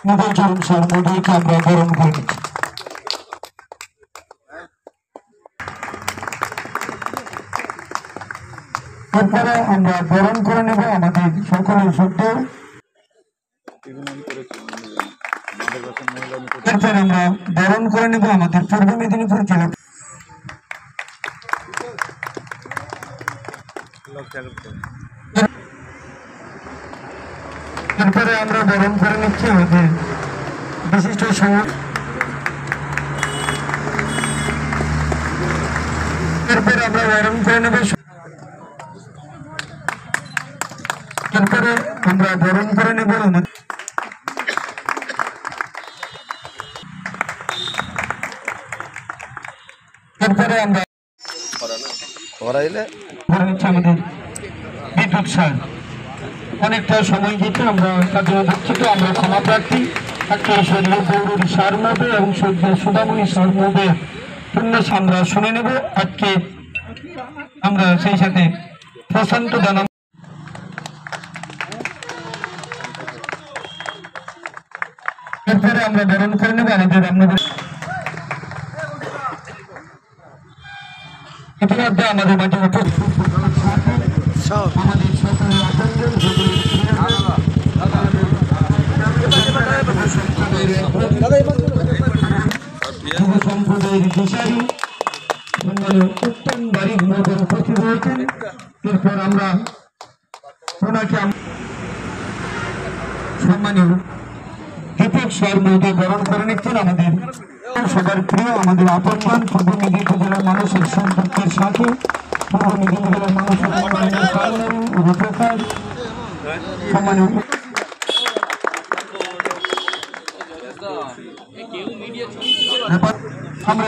Mobile চরণ sir মোদীকে আমরা বরণ করে নিচ্ছি। এরপরে আমরা বরণ করে নেব আমাদের সকলের সত্য। এরপর আমরা বরণ করে নেব আমাদের পূর্ব মেদিনীপুর জেলা। এরপরে আমরা বরণ করে নিচ্ছি আমাদের বিশিষ্ট এরপরে আমরা বরণ করে নেব। এরপরে আমরা বরণ করে নেব এরপরে আমরা আমাদের বিদ্যুৎ স্যার অনেকটা সময় দিতে আমরা তাদের দুঃখিত, আমরা ক্ষমা প্রার্থী। একটা সদ্য গৌরী সার মবে এবং সদ্য সুদামণি সার মবে পূর্ণ আমরা শুনে নেব আজকে আমরা সেই সাথে প্রশান্ত দানা। এরপরে আমরা বরণ করে নেব আমাদের ইতিমধ্যে আমাদের মাঝে আমাদের সকলের আপনজন যুব সম্প্রদায়ের দিশারি উত্তম বাড়ির মধ্যে উপস্থিত হয়েছেন। এরপর আমরা ওনাকে সম্মানীয় দীপক স্যার মহোদয় বরণ করে নিচ্ছেন। আমাদের সবার প্রিয় আমাদের আপনজন পূর্ব মেদিনীপুর জেলার মানুষের সম্পর্কের সাথে পূর্ব মেদিনীপুর জেলার মানুষের রূপরেখা সম্মানীয় আমরা